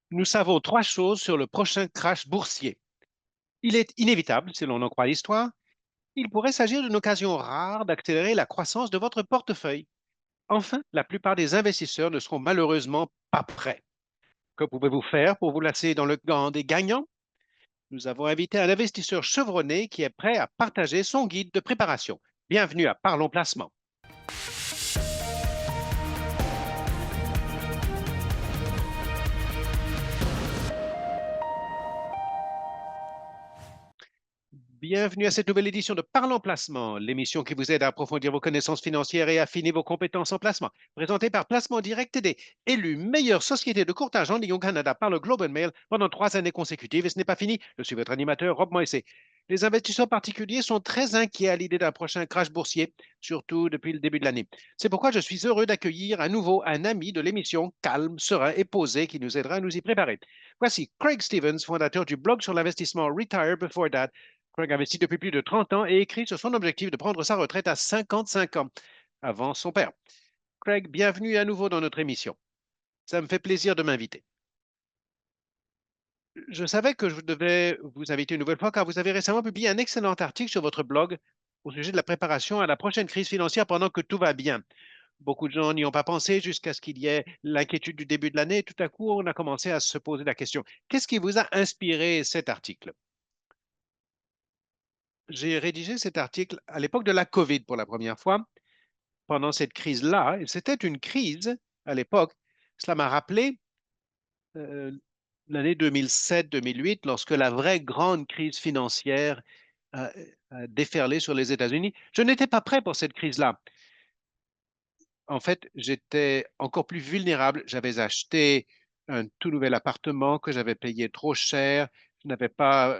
Nous savons trois choses sur le prochain crash boursier. Il est inévitable, si l'on en croit l'histoire. Il pourrait s'agir d'une occasion rare d'accélérer la croissance de votre portefeuille. Enfin, la plupart des investisseurs ne seront malheureusement pas prêts. Que pouvez-vous faire pour vous placer dans le camp des gagnants? Nous avons invité un investisseur chevronné qui est prêt à partager son guide de préparation. Bienvenue à Parlons Placement. Bienvenue à cette nouvelle édition de Parlons Placement, l'émission qui vous aide à approfondir vos connaissances financières et affiner vos compétences en placement. Présentée par Placement Direct TD, élue meilleure société de courtage en ligne au Canada par le Globe and Mail pendant 3 années consécutives. Et ce n'est pas fini, je suis votre animateur, Rob Moissé. Les investisseurs particuliers sont très inquiets à l'idée d'un prochain crash boursier, surtout depuis le début de l'année. C'est pourquoi je suis heureux d'accueillir à nouveau un ami de l'émission, calme, serein et posé, qui nous aidera à nous y préparer. Voici Craig Stevens, fondateur du blog sur l'investissement Retire Before That. Craig investit depuis plus de 30 ans et écrit sur son objectif de prendre sa retraite à 55 ans, avant son père. Craig, bienvenue à nouveau dans notre émission. Ça me fait plaisir de m'inviter. Je savais que je devais vous inviter une nouvelle fois car vous avez récemment publié un excellent article sur votre blog au sujet de la préparation à la prochaine crise financière pendant que tout va bien. Beaucoup de gens n'y ont pas pensé jusqu'à ce qu'il y ait l'inquiétude du début de l'année. Tout à coup, on a commencé à se poser la question, qu'est-ce qui vous a inspiré cet article? J'ai rédigé cet article à l'époque de la COVID pour la première fois, pendant cette crise-là. Et c'était une crise à l'époque. Cela m'a rappelé euh, l'année 2007-2008, lorsque la vraie grande crise financière a, a déferlé sur les États-Unis. Je n'étais pas prêt pour cette crise-là. En fait, j'étais encore plus vulnérable. J'avais acheté un tout nouvel appartement que j'avais payé trop cher. Je n'avais pas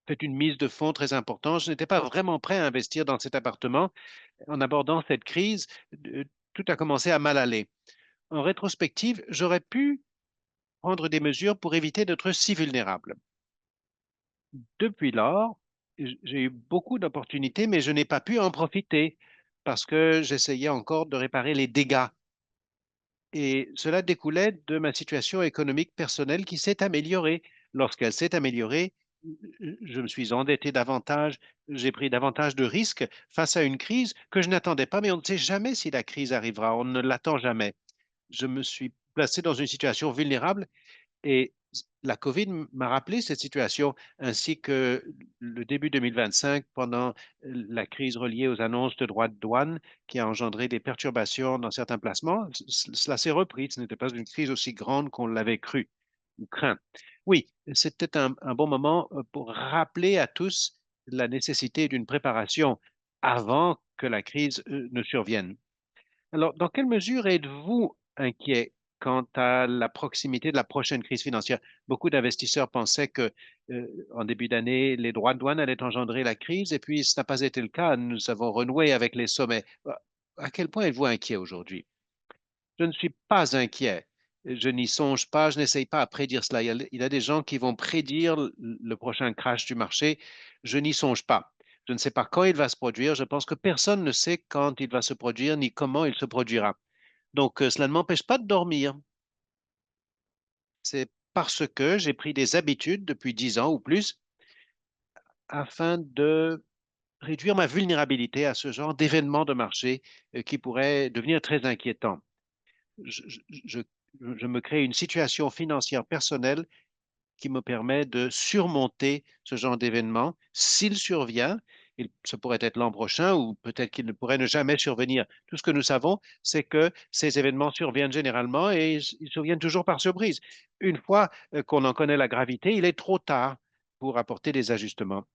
fait une mise de fonds très importante. Je n'étais pas vraiment prêt à investir dans cet appartement. En abordant cette crise, tout a commencé à mal aller. En rétrospective, j'aurais pu prendre des mesures pour éviter d'être si vulnérable. Depuis lors, j'ai eu beaucoup d'opportunités, mais je n'ai pas pu en profiter parce que j'essayais encore de réparer les dégâts. Et cela découlait de ma situation économique personnelle qui s'est améliorée. Lorsqu'elle s'est améliorée, je me suis endetté davantage, j'ai pris davantage de risques face à une crise que je n'attendais pas, mais on ne sait jamais si la crise arrivera, on ne l'attend jamais. Je me suis placé dans une situation vulnérable et la COVID m'a rappelé cette situation, ainsi que le début 2025, pendant la crise reliée aux annonces de droits de douane qui a engendré des perturbations dans certains placements. Cela s'est repris. Ce n'était pas une crise aussi grande qu'on l'avait cru ou craint. Oui, c'était un bon moment pour rappeler à tous la nécessité d'une préparation avant que la crise ne survienne. Alors, dans quelle mesure êtes-vous inquiet quant à la proximité de la prochaine crise financière? Beaucoup d'investisseurs pensaient que, en début d'année, les droits de douane allaient engendrer la crise, et puis ce n'a pas été le cas. Nous avons renoué avec les sommets. À quel point êtes-vous inquiet aujourd'hui? Je ne suis pas inquiet. Je n'y songe pas, je n'essaye pas à prédire cela. Il y a des gens qui vont prédire le prochain crash du marché. Je n'y songe pas. Je ne sais pas quand il va se produire. Je pense que personne ne sait quand il va se produire ni comment il se produira. Donc, cela ne m'empêche pas de dormir. C'est parce que j'ai pris des habitudes depuis 10 ans ou plus afin de réduire ma vulnérabilité à ce genre d'événements de marché qui pourraient devenir très inquiétants. Je, je- je- je me crée une situation financière personnelle qui me permet de surmonter ce genre d'événement. S'il survient, ce pourrait être l'an prochain ou peut-être qu'il ne pourrait ne jamais survenir. Tout ce que nous savons, c'est que ces événements surviennent généralement et ils surviennent toujours par surprise. Une fois qu'on en connaît la gravité, il est trop tard pour apporter des ajustements.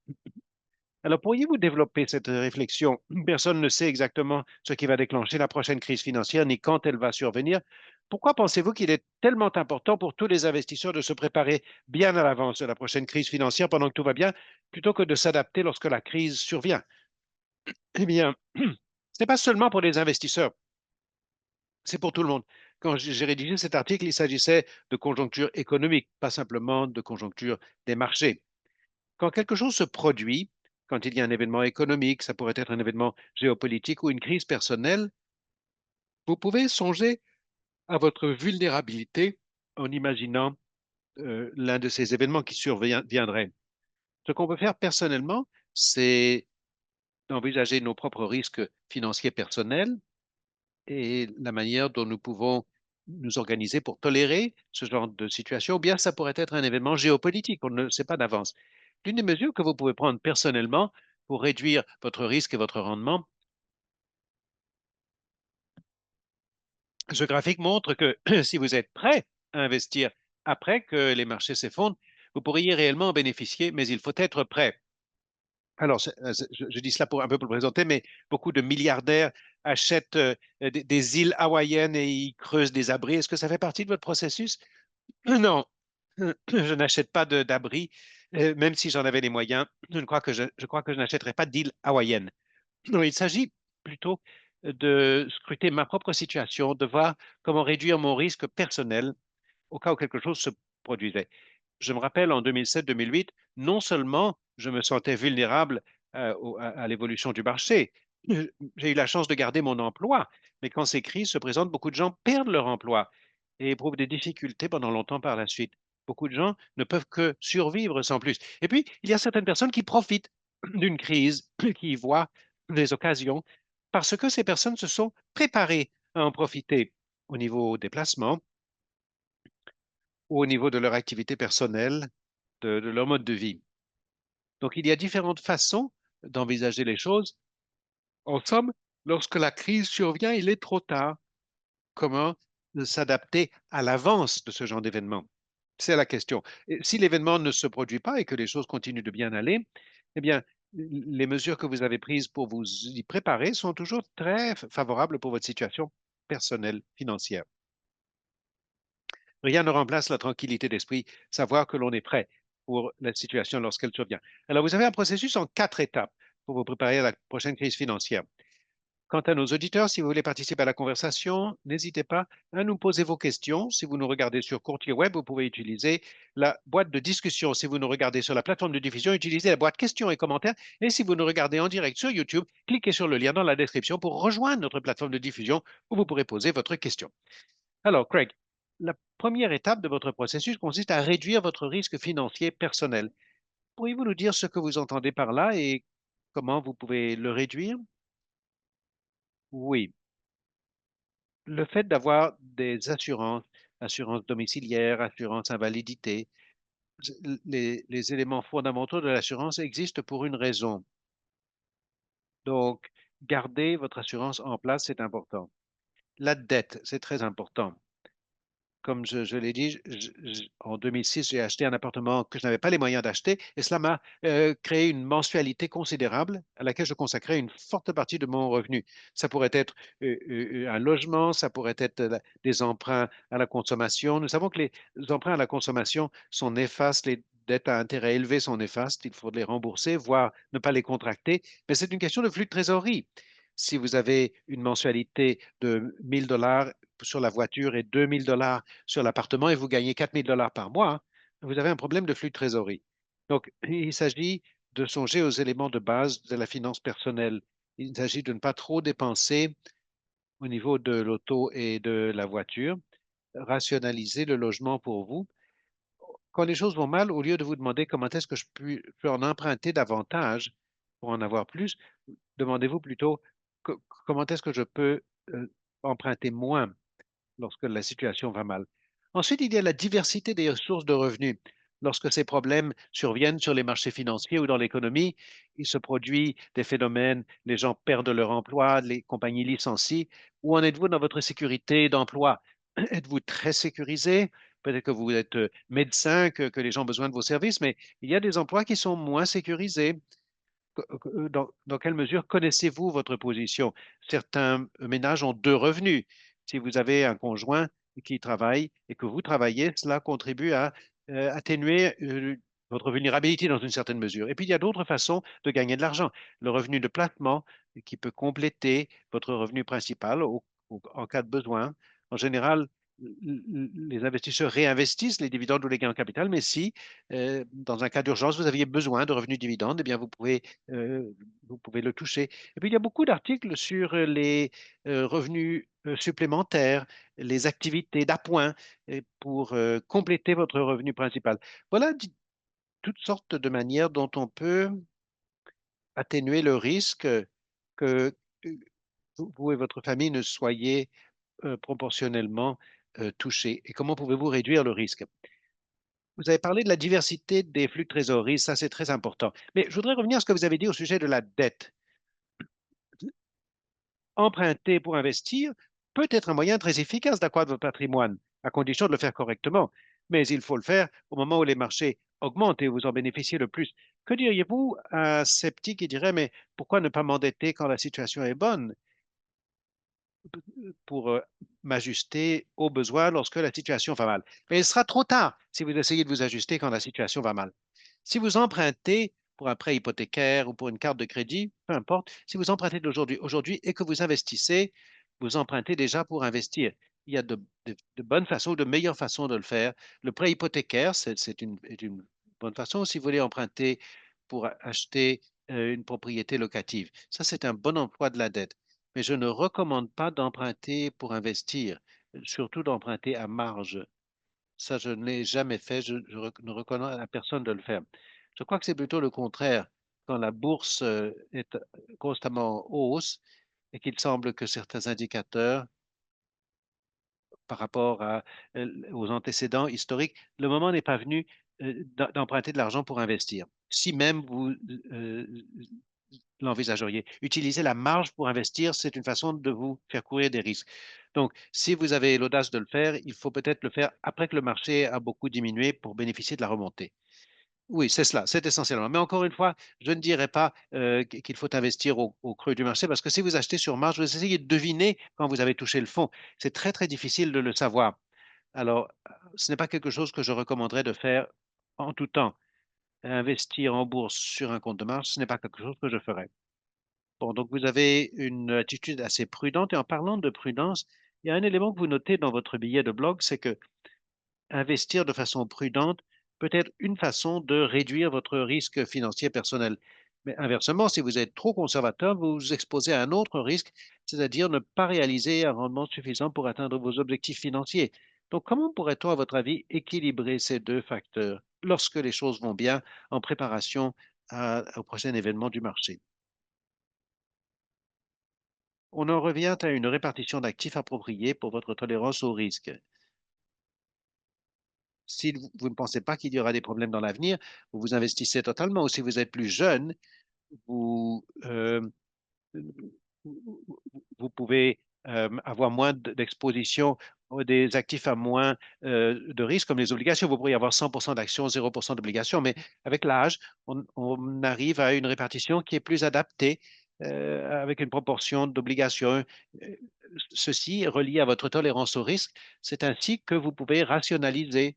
Alors, pourriez-vous développer cette réflexion? Personne ne sait exactement ce qui va déclencher la prochaine crise financière ni quand elle va survenir. Pourquoi pensez-vous qu'il est tellement important pour tous les investisseurs de se préparer bien à l'avance de la prochaine crise financière pendant que tout va bien, plutôt que de s'adapter lorsque la crise survient? Eh bien, ce n'est pas seulement pour les investisseurs, c'est pour tout le monde. Quand j'ai rédigé cet article, il s'agissait de conjoncture économique, pas simplement de conjoncture des marchés. Quand quelque chose se produit, quand il y a un événement économique, ça pourrait être un événement géopolitique ou une crise personnelle, vous pouvez songer à votre vulnérabilité en imaginant l'un de ces événements qui surviendraient. Ce qu'on peut faire personnellement, c'est d'envisager nos propres risques financiers personnels et la manière dont nous pouvons nous organiser pour tolérer ce genre de situation, ou bien ça pourrait être un événement géopolitique, on ne le sait pas d'avance. L'une des mesures que vous pouvez prendre personnellement pour réduire votre risque et votre rendement, ce graphique montre que si vous êtes prêt à investir après que les marchés s'effondrent, vous pourriez réellement en bénéficier, mais il faut être prêt. Alors, je dis cela pour un peu pour le présenter, mais beaucoup de milliardaires achètent des îles hawaïennes et ils creusent des abris. Est-ce que ça fait partie de votre processus? Non, je n'achète pas d'abri, même si j'en avais les moyens. Je crois que je n'achèterai pas d'île hawaïenne. Non, il s'agit plutôt de scruter ma propre situation, de voir comment réduire mon risque personnel au cas où quelque chose se produisait. Je me rappelle en 2007-2008, non seulement je me sentais vulnérable à l'évolution du marché, j'ai eu la chance de garder mon emploi, mais quand ces crises se présentent, beaucoup de gens perdent leur emploi et éprouvent des difficultés pendant longtemps par la suite. Beaucoup de gens ne peuvent que survivre sans plus. Et puis, il y a certaines personnes qui profitent d'une crise, qui y voient des occasions, parce que ces personnes se sont préparées à en profiter au niveau des placements, ou au niveau de leur activité personnelle, de leur mode de vie. Donc, il y a différentes façons d'envisager les choses. En somme, lorsque la crise survient, il est trop tard. Comment s'adapter à l'avance de ce genre d'événement? C'est la question. Et si l'événement ne se produit pas et que les choses continuent de bien aller, eh bien, les mesures que vous avez prises pour vous y préparer sont toujours très favorables pour votre situation personnelle, financière. Rien ne remplace la tranquillité d'esprit, savoir que l'on est prêt pour la situation lorsqu'elle survient. Alors, vous avez un processus en 4 étapes pour vous préparer à la prochaine crise financière. Quant à nos auditeurs, si vous voulez participer à la conversation, n'hésitez pas à nous poser vos questions. Si vous nous regardez sur Courtier Web, vous pouvez utiliser la boîte de discussion. Si vous nous regardez sur la plateforme de diffusion, utilisez la boîte questions et commentaires. Et si vous nous regardez en direct sur YouTube, cliquez sur le lien dans la description pour rejoindre notre plateforme de diffusion où vous pourrez poser votre question. Alors, Craig, la première étape de votre processus consiste à réduire votre risque financier personnel. Pourriez-vous nous dire ce que vous entendez par là et comment vous pouvez le réduire? Oui, le fait d'avoir des assurances, assurance domiciliaire, assurance invalidité, les éléments fondamentaux de l'assurance existent pour une raison. Donc, garder votre assurance en place, c'est important. La dette, c'est très important. Comme je l'ai dit, en 2006, j'ai acheté un appartement que je n'avais pas les moyens d'acheter et cela m'a créé une mensualité considérable à laquelle je consacrais une forte partie de mon revenu. Ça pourrait être un logement, ça pourrait être des emprunts à la consommation. Nous savons que les emprunts à la consommation sont néfastes, les dettes à intérêt élevé sont néfastes, il faut les rembourser, voire ne pas les contracter, mais c'est une question de flux de trésorerie. Si vous avez une mensualité de 1 000 $ sur la voiture et 2 000 $ sur l'appartement et vous gagnez 4 000 $ par mois, hein, vous avez un problème de flux de trésorerie. Donc, il s'agit de songer aux éléments de base de la finance personnelle. Il s'agit de ne pas trop dépenser au niveau de l'auto et de la voiture, rationaliser le logement pour vous. Quand les choses vont mal, au lieu de vous demander comment est-ce que je peux en emprunter davantage pour en avoir plus, demandez-vous plutôt comment est-ce que je peux euh, emprunter moins lorsque la situation va mal. Ensuite, il y a la diversité des sources de revenus. Lorsque ces problèmes surviennent sur les marchés financiers ou dans l'économie, il se produit des phénomènes, les gens perdent leur emploi, les compagnies licencient. Où en êtes-vous dans votre sécurité d'emploi? Êtes-vous très sécurisé? Peut-être que vous êtes médecin, que les gens ont besoin de vos services, mais il y a des emplois qui sont moins sécurisés. Dans quelle mesure connaissez-vous votre position? Certains ménages ont deux revenus. Si vous avez un conjoint qui travaille et que vous travaillez, cela contribue à atténuer votre vulnérabilité dans une certaine mesure. Et puis, il y a d'autres façons de gagner de l'argent. Le revenu de placement qui peut compléter votre revenu principal en cas de besoin. En général, les investisseurs réinvestissent les dividendes ou les gains en capital, mais si, dans un cas d'urgence, vous aviez besoin de revenus dividendes, eh bien, euh, vous pouvez le toucher. Et puis, il y a beaucoup d'articles sur les revenus supplémentaires, les activités d'appoint pour compléter votre revenu principal. Voilà toutes sortes de manières dont on peut atténuer le risque que vous et votre famille ne soyez proportionnellement touchés. Et comment pouvez-vous réduire le risque? Vous avez parlé de la diversité des flux de trésorerie, ça c'est très important. Mais je voudrais revenir à ce que vous avez dit au sujet de la dette. Emprunter pour investir peut être un moyen très efficace d'accroître votre patrimoine, à condition de le faire correctement. Mais il faut le faire au moment où les marchés augmentent et vous en bénéficiez le plus. Que diriez-vous à un sceptique qui dirait, mais pourquoi ne pas m'endetter quand la situation est bonne pour m'ajuster aux besoins lorsque la situation va mal? Mais il sera trop tard si vous essayez de vous ajuster quand la situation va mal. Si vous empruntez pour un prêt hypothécaire ou pour une carte de crédit, peu importe, si vous empruntez aujourd'hui et que vous investissez, vous empruntez déjà pour investir. Il y a de bonnes façons, de meilleures façons de le faire. Le prêt hypothécaire, est une bonne façon. Si vous voulez emprunter pour acheter une propriété locative, ça, c'est un bon emploi de la dette. Mais je ne recommande pas d'emprunter pour investir, surtout d'emprunter à marge. Ça, je ne l'ai jamais fait. Ne recommande à personne de le faire. Je crois que c'est plutôt le contraire. Quand la bourse est constamment en hausse et qu'il semble que certains indicateurs par rapport aux antécédents historiques, le moment n'est pas venu d'emprunter de l'argent pour investir. Si même vous euh, l'envisageriez. Utiliser la marge pour investir, c'est une façon de vous faire courir des risques. Donc, si vous avez l'audace de le faire, il faut peut-être le faire après que le marché a beaucoup diminué pour bénéficier de la remontée. Oui, c'est cela, c'est essentiellement. Mais encore une fois, je ne dirais pas qu'il faut investir au creux du marché parce que si vous achetez sur marge, vous essayez de deviner quand vous avez touché le fond. C'est très, très difficile de le savoir. Alors, ce n'est pas quelque chose que je recommanderais de faire en tout temps. Investir en bourse sur un compte de marge, ce n'est pas quelque chose que je ferais. Bon, donc vous avez une attitude assez prudente. Et en parlant de prudence, il y a un élément que vous notez dans votre billet de blog, c'est que investir de façon prudente peut être une façon de réduire votre risque financier personnel. Mais inversement, si vous êtes trop conservateur, vous vous exposez à un autre risque, c'est-à-dire ne pas réaliser un rendement suffisant pour atteindre vos objectifs financiers. Donc, comment pourrait-on, à votre avis, équilibrer ces deux facteurs lorsque les choses vont bien en préparation au prochain événement du marché? On en revient à une répartition d'actifs appropriée pour votre tolérance au risque. Si vous ne pensez pas qu'il y aura des problèmes dans l'avenir, vous vous investissez totalement. Ou si vous êtes plus jeune, vous, vous pouvez avoir moins d'exposition des actifs à moins de risques, comme les obligations. Vous pourriez avoir 100% d'actions, 0% d'obligations, mais avec l'âge, on arrive à une répartition qui est plus adaptée avec une proportion d'obligations. Euh, Ceci est relié à votre tolérance au risque. C'est ainsi que vous pouvez rationaliser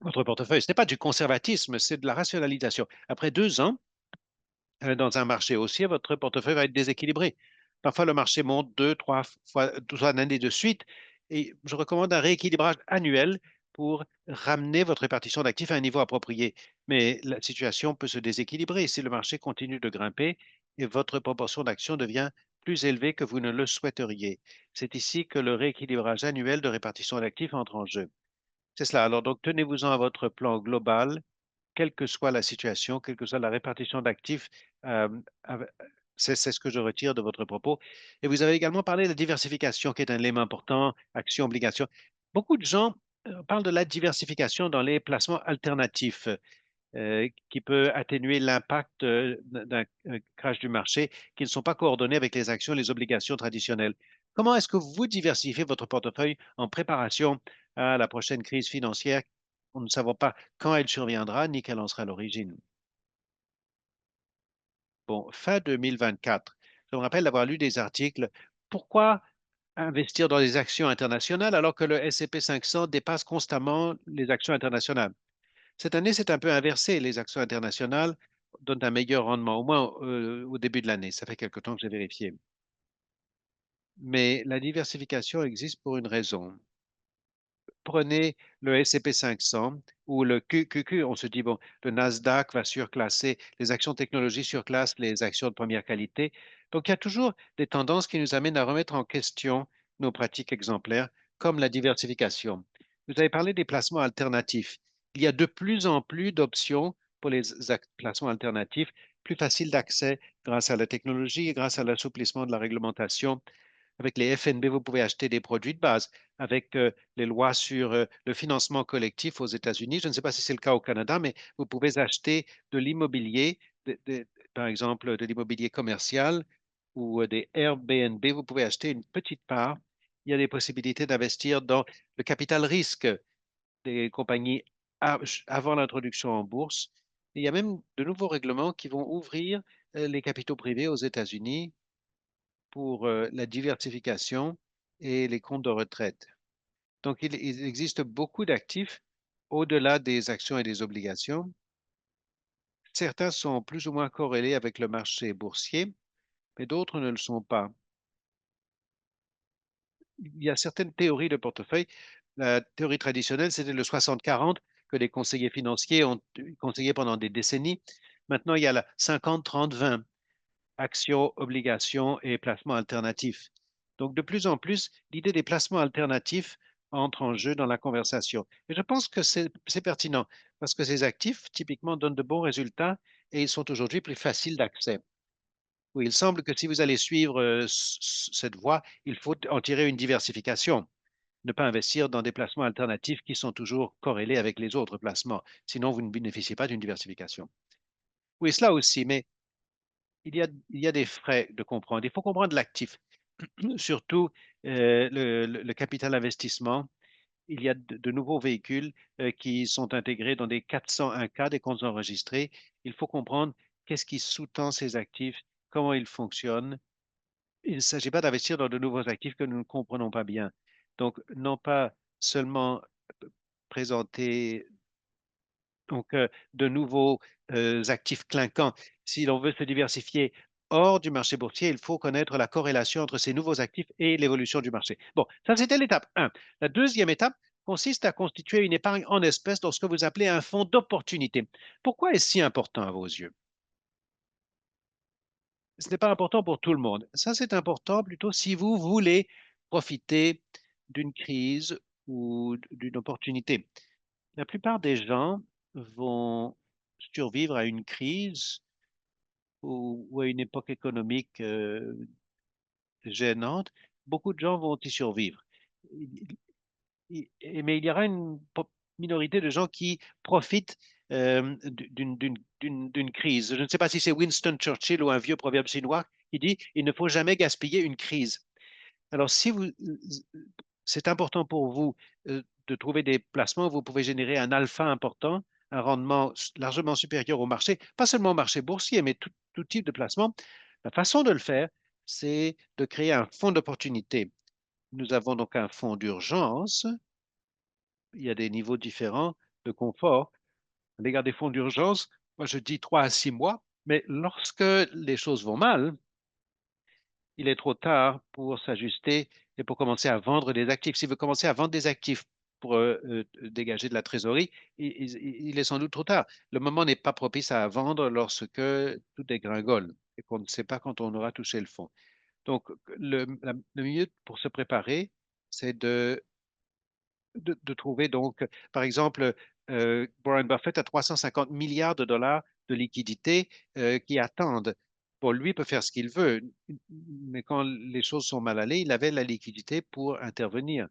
votre portefeuille. Ce n'est pas du conservatisme, c'est de la rationalisation. Après 2 ans, dans un marché haussier, votre portefeuille va être déséquilibré. Parfois, le marché monte 2, 3 fois l'année de suite. Et je recommande un rééquilibrage annuel pour ramener votre répartition d'actifs à un niveau approprié. Mais la situation peut se déséquilibrer si le marché continue de grimper et votre proportion d'actions devient plus élevée que vous ne le souhaiteriez. C'est ici que le rééquilibrage annuel de répartition d'actifs entre en jeu. C'est cela. Alors, donc, tenez-vous-en à votre plan global quelle que soit la situation, quelle que soit la répartition d'actifs. euh, av- c'est ce que je retire de votre propos. Et vous avez également parlé de la diversification, qui est un élément important, actions, obligations. Beaucoup de gens parlent de la diversification dans les placements alternatifs, qui peut atténuer l'impact d'un crash du marché, qui ne sont pas coordonnés avec les actions et les obligations traditionnelles. Comment est-ce que vous diversifiez votre portefeuille en préparation à la prochaine crise financière? Nous ne savons pas quand elle surviendra ni quelle en sera l'origine. Bon, fin 2024, je me rappelle d'avoir lu des articles. Pourquoi investir dans les actions internationales alors que le S&P 500 dépasse constamment les actions internationales? Cette année, c'est un peu inversé. Les actions internationales donnent un meilleur rendement, au moins au début de l'année. Ça fait quelque temps que j'ai vérifié. Mais la diversification existe pour une raison. Prenez le S&P 500 ou le QQQ, on se dit, bon, le Nasdaq va surclasser, les actions technologies surclassent les actions de première qualité. Donc, il y a toujours des tendances qui nous amènent à remettre en question nos pratiques exemplaires, comme la diversification. Vous avez parlé des placements alternatifs. Il y a de plus en plus d'options pour les placements alternatifs, plus faciles d'accès grâce à la technologie et grâce à l'assouplissement de la réglementation. Avec les FNB, vous pouvez acheter des produits de base. Avec les lois sur le financement collectif aux États-Unis, je ne sais pas si c'est le cas au Canada, mais vous pouvez acheter de l'immobilier, par exemple de l'immobilier commercial ou des Airbnb. Vous pouvez acheter une petite part. Il y a des possibilités d'investir dans le capital risque des compagnies avant l'introduction en bourse. Il y a même de nouveaux règlements qui vont ouvrir les capitaux privés aux États-Unis pour la diversification et les comptes de retraite. Donc, il existe beaucoup d'actifs au-delà des actions et des obligations. Certains sont plus ou moins corrélés avec le marché boursier, mais d'autres ne le sont pas. Il y a certaines théories de portefeuille. La théorie traditionnelle, c'était le 60-40 que les conseillers financiers ont conseillé pendant des décennies. Maintenant, il y a la 50-30-20. Actions, obligations et placements alternatifs. Donc, de plus en plus, l'idée des placements alternatifs entre en jeu dans la conversation. Et je pense que c'est pertinent parce que ces actifs, typiquement, donnent de bons résultats et ils sont aujourd'hui plus faciles d'accès. Oui, il semble que si vous allez suivre cette voie, il faut en tirer une diversification, ne pas investir dans des placements alternatifs qui sont toujours corrélés avec les autres placements. Sinon, vous ne bénéficiez pas d'une diversification. Oui, cela aussi, mais il y a des frais de comprendre. Il faut comprendre l'actif, surtout le capital investissement. Il y a de nouveaux véhicules qui sont intégrés dans des 401(k), des comptes enregistrés. Il faut comprendre qu'est-ce qui sous-tend ces actifs, comment ils fonctionnent. Il ne s'agit pas d'investir dans de nouveaux actifs que nous ne comprenons pas bien. Donc, non pas seulement présenter de nouveaux actifs clinquants. Si l'on veut se diversifier hors du marché boursier, il faut connaître la corrélation entre ces nouveaux actifs et l'évolution du marché. Bon, ça c'était l'étape 1. La deuxième étape consiste à constituer une épargne en espèces dans ce que vous appelez un fonds d'opportunité. Pourquoi est-ce si important à vos yeux? Ce n'est pas important pour tout le monde. Ça, c'est important plutôt si vous voulez profiter d'une crise ou d'une opportunité. La plupart des gens vont survivre à une crise ou à une époque économique gênante. Beaucoup de gens vont y survivre. Mais il y aura une minorité de gens qui profitent d'une crise. Je ne sais pas si c'est Winston Churchill ou un vieux proverbe chinois qui dit, il ne faut jamais gaspiller une crise. Alors, si c'est important pour vous de trouver des placements où vous pouvez générer un alpha important, un rendement largement supérieur au marché, pas seulement au marché boursier, mais tout type de placement. La façon de le faire, c'est de créer un fonds d'opportunité. Nous avons donc un fonds d'urgence. Il y a des niveaux différents de confort. À l'égard des fonds d'urgence, moi je dis 3 à 6 mois, mais lorsque les choses vont mal, il est trop tard pour s'ajuster et pour commencer à vendre des actifs. Si vous commencez à vendre des actifs pour dégager de la trésorerie, il est sans doute trop tard. Le moment n'est pas propice à vendre lorsque tout dégringole et qu'on ne sait pas quand on aura touché le fond. Donc, le mieux pour se préparer, c'est de trouver donc, par exemple, Warren Buffett a 350 milliards de dollars de liquidités qui attendent. Bon, lui peut faire ce qu'il veut, mais quand les choses sont mal allées, il avait la liquidité pour intervenir.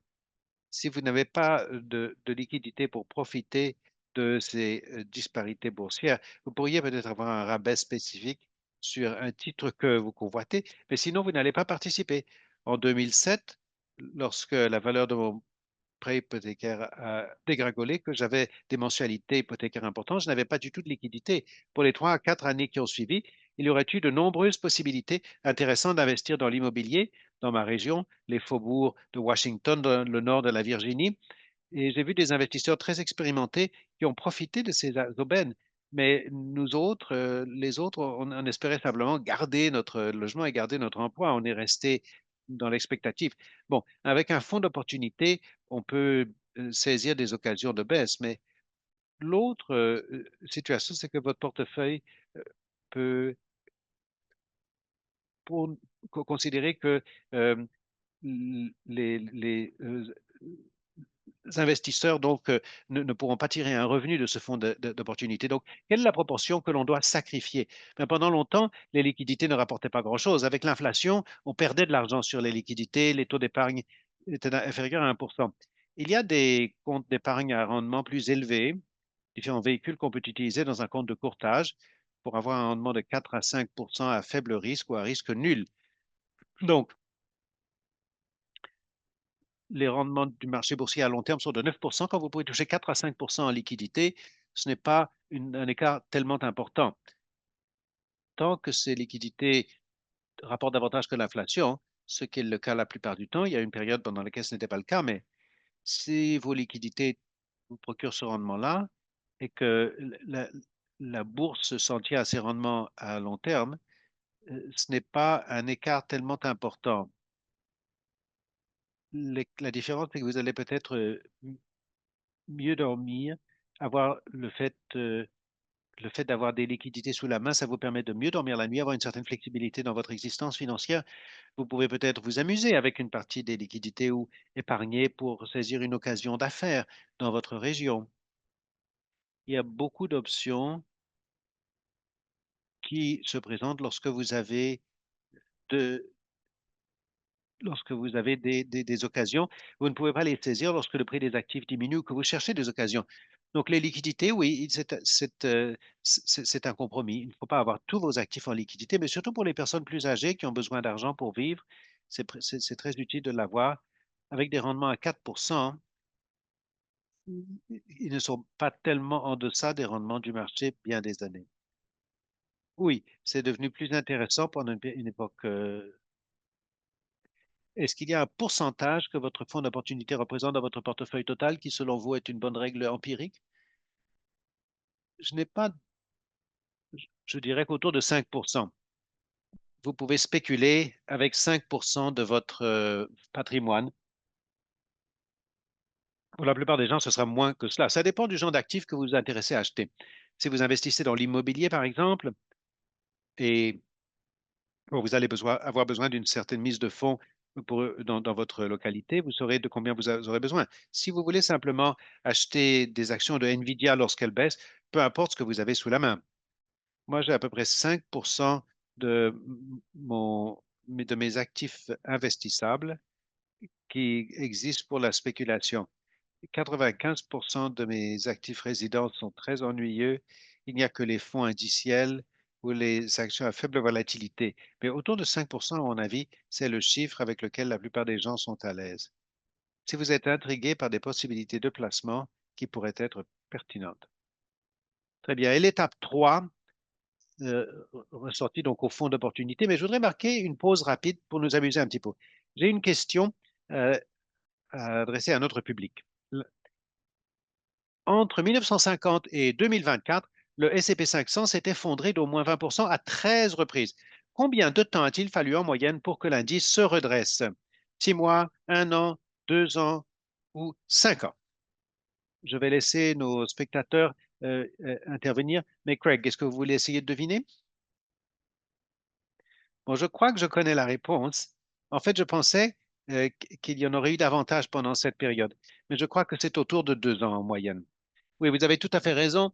Si vous n'avez pas de liquidité pour profiter de ces disparités boursières, vous pourriez peut-être avoir un rabais spécifique sur un titre que vous convoitez, mais sinon, vous n'allez pas participer. En 2007, lorsque la valeur de mon prêt hypothécaire a dégringolé, que j'avais des mensualités hypothécaires importantes, je n'avais pas du tout de liquidité. Pour les 3 à 4 années qui ont suivi, il y aurait eu de nombreuses possibilités intéressantes d'investir dans l'immobilier dans ma région, les faubourgs de Washington, dans le nord de la Virginie. Et j'ai vu des investisseurs très expérimentés qui ont profité de ces aubaines. Mais nous autres, les autres, on espérait simplement garder notre logement et garder notre emploi. On est resté dans l'expectative. Bon, avec un fonds d'opportunité, on peut saisir des occasions de baisse, mais l'autre situation, c'est que votre portefeuille euh, peut pour, considérer que euh, les investisseurs donc ne pourront pas tirer un revenu de ce fonds d'opportunité. Donc, quelle est la proportion que l'on doit sacrifier? Ben, pendant longtemps, les liquidités ne rapportaient pas grand-chose. Avec l'inflation, on perdait de l'argent sur les liquidités, les taux d'épargne étaient inférieurs à 1%. Il y a des comptes d'épargne à rendement plus élevé, différents véhicules qu'on peut utiliser dans un compte de courtage pour avoir un rendement de 4 à 5% à faible risque ou à risque nul. Donc, les rendements du marché boursier à long terme sont de 9%. Quand vous pouvez toucher 4 à 5% en liquidité, ce n'est pas un écart tellement important. Tant que ces liquidités rapportent davantage que l'inflation, ce qui est le cas la plupart du temps, il y a une période pendant laquelle ce n'était pas le cas, mais si vos liquidités vous procurent ce rendement-là et que la bourse s'en tient à ces rendements à long terme, ce n'est pas un écart tellement important. La différence, c'est que vous allez peut-être mieux dormir, avoir le fait d'avoir des liquidités sous la main, ça vous permet de mieux dormir la nuit, avoir une certaine flexibilité dans votre existence financière. Vous pouvez peut-être vous amuser avec une partie des liquidités ou épargner pour saisir une occasion d'affaires dans votre région. Il y a beaucoup d'options qui se présentent de, lorsque vous avez des occasions. Vous ne pouvez pas les saisir lorsque le prix des actifs diminue ou que vous cherchez des occasions. Donc, les liquidités, oui, c'est un compromis. Il ne faut pas avoir tous vos actifs en liquidité, mais surtout pour les personnes plus âgées qui ont besoin d'argent pour vivre, c'est très utile de l'avoir. Avec des rendements à 4%, ils ne sont pas tellement en deçà des rendements du marché bien des années. Oui, c'est devenu plus intéressant pendant une époque. Est-ce qu'il y a un pourcentage que votre fonds d'opportunité représente dans votre portefeuille total qui, selon vous, est une bonne règle empirique? Je n'ai pas, je dirais qu'autour de 5%. Vous pouvez spéculer avec 5% de votre patrimoine. Pour la plupart des gens, ce sera moins que cela. Ça dépend du genre d'actifs que vous vous intéressez à acheter. Si vous investissez dans l'immobilier, par exemple, et bon, vous allez avoir besoin d'une certaine mise de fonds dans votre localité, vous saurez de combien vous aurez besoin. Si vous voulez simplement acheter des actions de Nvidia lorsqu'elles baissent, peu importe ce que vous avez sous la main. Moi, j'ai à peu près 5% de, de mes actifs investissables qui existent pour la spéculation. 95% de mes actifs résidents sont très ennuyeux. Il n'y a que les fonds indiciels ou les actions à faible volatilité. Mais autour de 5%, à mon avis, c'est le chiffre avec lequel la plupart des gens sont à l'aise. Si vous êtes intrigué par des possibilités de placement qui pourraient être pertinentes. Très bien. Et l'étape 3, euh, ressortie donc au fonds d'opportunité, mais je voudrais marquer une pause rapide pour nous amuser un petit peu. J'ai une question euh, à adresser à notre public. Entre 1950 et 2024, le S&P 500 s'est effondré d'au moins 20% à 13 reprises. Combien de temps a-t-il fallu en moyenne pour que l'indice se redresse? 6 mois, 1 an, 2 ans ou 5 ans? Je vais laisser nos spectateurs intervenir. Mais Craig, est-ce que vous voulez essayer de deviner? Bon, je crois que je connais la réponse. En fait, je pensais qu'il y en aurait eu davantage pendant cette période, mais je crois que c'est autour de 2 ans en moyenne. Oui, vous avez tout à fait raison.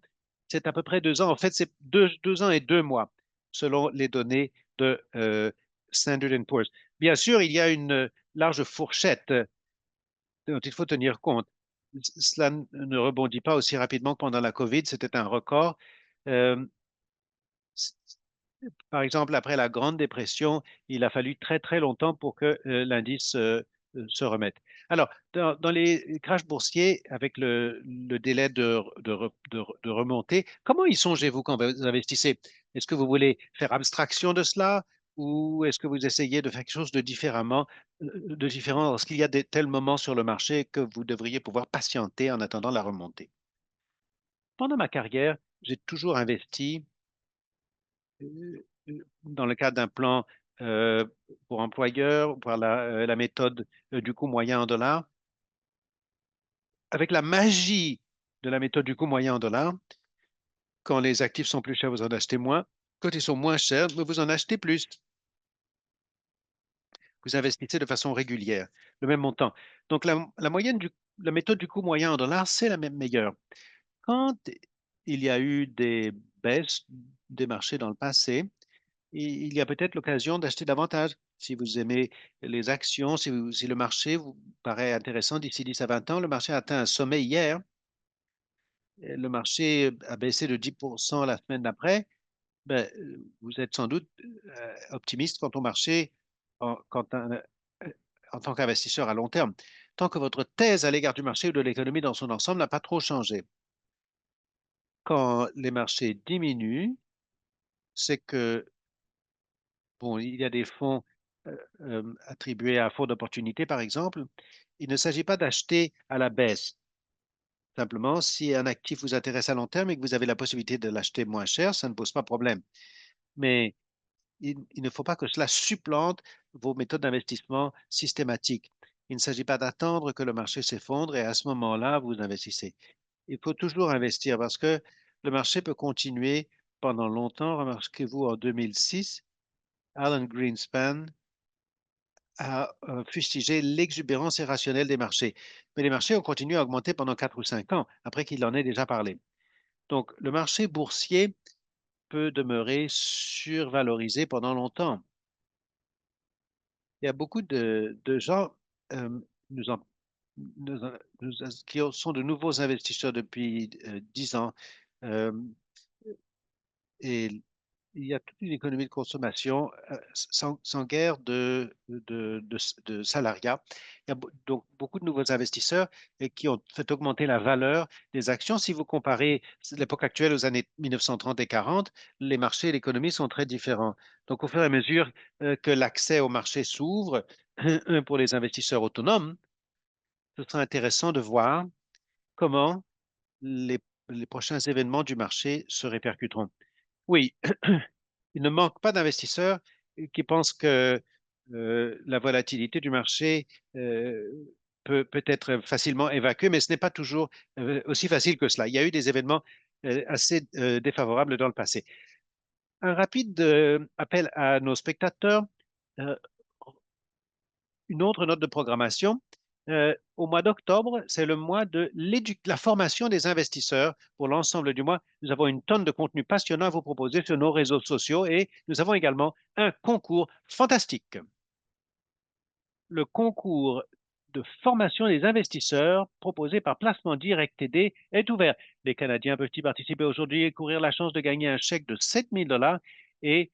C'est à peu près 2 ans. En fait, c'est 2 ans et 2 mois, selon les données de Standard Poor's. Bien sûr, il y a une large fourchette dont il faut tenir compte. Cela ne rebondit pas aussi rapidement que pendant la COVID. C'était un record. Euh, Par exemple, après la Grande Dépression, il a fallu très, très longtemps pour que l'indice se remette. Alors, dans les crashs boursiers, avec le délai de remontée, comment y songez-vous quand vous investissez? Est-ce que vous voulez faire abstraction de cela ou est-ce que vous essayez de faire quelque chose de différent lorsqu'il y a de tels moments sur le marché que vous devriez pouvoir patienter en attendant la remontée? Pendant ma carrière, j'ai toujours investi dans le cadre d'un plan euh, pour employeurs, par la méthode du coût moyen en dollars. Avec la magie de la méthode du coût moyen en dollars, quand les actifs sont plus chers, vous en achetez moins. Quand ils sont moins chers, vous en achetez plus. Vous investissez de façon régulière, le même montant. Donc, la moyenne la méthode du coût moyen en dollars, c'est la même meilleure. Quand il y a eu des baisses des marchés dans le passé, il y a peut-être l'occasion d'acheter davantage. Si vous aimez les actions, si le marché vous paraît intéressant d'ici 10 à 20 ans, le marché a atteint un sommet hier. Le marché a baissé de 10% la semaine d'après. Ben, vous êtes sans doute optimiste quant au marché euh, en tant qu'investisseur à long terme, tant que votre thèse à l'égard du marché ou de l'économie dans son ensemble n'a pas trop changé. Quand les marchés diminuent, c'est que, bon, il y a des fonds attribués à fonds d'opportunité, par exemple. Il ne s'agit pas d'acheter à la baisse. Simplement, si un actif vous intéresse à long terme et que vous avez la possibilité de l'acheter moins cher, ça ne pose pas de problème. Mais il ne faut pas que cela supplante vos méthodes d'investissement systématiques. Il ne s'agit pas d'attendre que le marché s'effondre et à ce moment-là, vous investissez. Il faut toujours investir parce que le marché peut continuer pendant longtemps. Remarquez-vous, en 2006, Alan Greenspan a fustigé l'exubérance irrationnelle des marchés. Mais les marchés ont continué à augmenter pendant 4 ou 5 ans, après qu'il en ait déjà parlé. Donc, le marché boursier peut demeurer survalorisé pendant longtemps. Il y a beaucoup de gens euh, nous en- qui sont de nouveaux investisseurs depuis 10 ans. Euh, et il y a toute une économie de consommation sans guerre de salariat. Il y a donc beaucoup de nouveaux investisseurs et qui ont fait augmenter la valeur des actions. Si vous comparez l'époque actuelle aux années 1930 et 40, les marchés et l'économie sont très différents. Donc, au fur et à mesure que l'accès au marché s'ouvre pour les investisseurs autonomes, ce sera intéressant de voir comment les, les prochains événements du marché se répercuteront. Oui, il ne manque pas d'investisseurs qui pensent que la volatilité du marché euh, peut être facilement évacuée, mais ce n'est pas toujours aussi facile que cela. Il y a eu des événements assez défavorables dans le passé. Un rapide appel à nos spectateurs. Euh, une autre note de programmation. Au mois d'octobre, c'est le mois de la formation des investisseurs. Pour l'ensemble du mois, nous avons une tonne de contenu passionnant à vous proposer sur nos réseaux sociaux et nous avons également un concours fantastique. Le concours de formation des investisseurs proposé par Placement Direct TD est ouvert. Les Canadiens peuvent y participer aujourd'hui et courir la chance de gagner un chèque de 7 000 $ et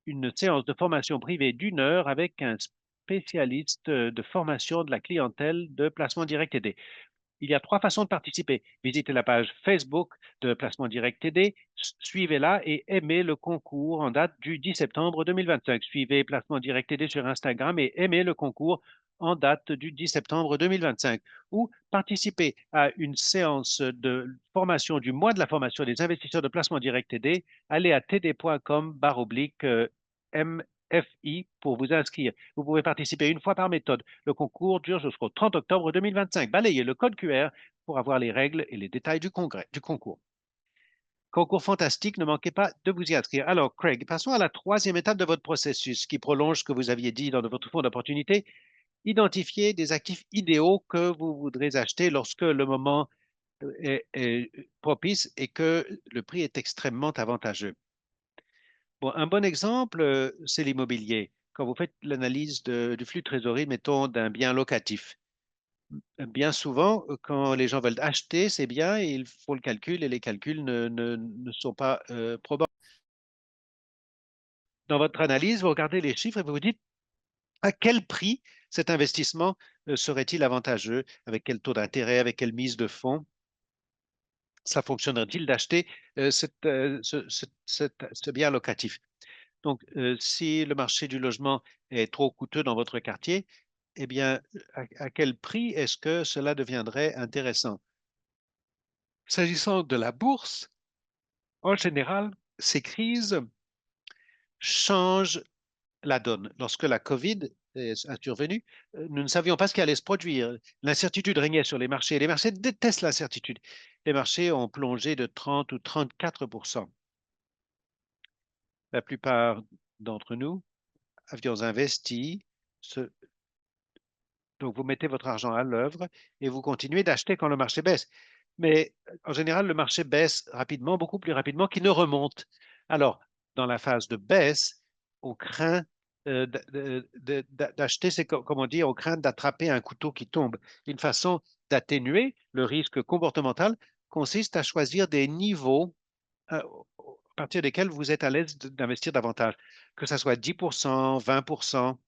une séance de formation privée d'1 heure avec un spécialiste de formation de la clientèle de Placement Direct TD. Il y a 3 façons de participer. Visitez la page Facebook de Placement Direct TD, suivez-la et aimez le concours en date du 10 septembre 2025. Suivez Placement Direct TD sur Instagram et aimez le concours en date du 10 septembre 2025. Ou participez à une séance de formation du mois de la formation des investisseurs de Placement Direct TD. Allez à td.com/MFI pour vous inscrire. Vous pouvez participer une fois par méthode. Le concours dure jusqu'au 30 octobre 2025. Balayez le code QR pour avoir les règles et les détails du concours. Concours fantastique, ne manquez pas de vous y inscrire. Alors, Craig, passons à la troisième étape de votre processus qui prolonge ce que vous aviez dit dans votre fonds d'opportunité. Identifiez des actifs idéaux que vous voudrez acheter lorsque le moment est propice et que le prix est extrêmement avantageux. Bon, un bon exemple, c'est l'immobilier. Quand vous faites l'analyse du flux de trésorerie, mettons, d'un bien locatif, bien souvent, quand les gens veulent acheter ces biens, il faut le calcul et les calculs ne sont pas probants. Dans votre analyse, vous regardez les chiffres et vous vous dites à quel prix cet investissement serait-il avantageux, avec quel taux d'intérêt, avec quelle mise de fonds. Ça fonctionnerait-il d'acheter ce bien locatif? Donc, si le marché du logement est trop coûteux dans votre quartier, eh bien, à quel prix est-ce que cela deviendrait intéressant? S'agissant de la bourse, en général, ces crises changent la donne. Lorsque la COVID est survenue, nous ne savions pas ce qui allait se produire. L'incertitude régnait sur les marchés. Les marchés détestent l'incertitude. Les marchés ont plongé de 30 ou 34%. La plupart d'entre nous avions investi ce, donc, vous mettez votre argent à l'œuvre et vous continuez d'acheter quand le marché baisse. Mais en général, le marché baisse rapidement, beaucoup plus rapidement qu'il ne remonte. Alors, dans la phase de baisse, on craint d'acheter, c'est comme on dit, on craint d'attraper un couteau qui tombe. Une façon d'atténuer le risque comportemental consiste à choisir des niveaux à partir desquels vous êtes à l'aise d'investir davantage, que ce soit 10%, 20%.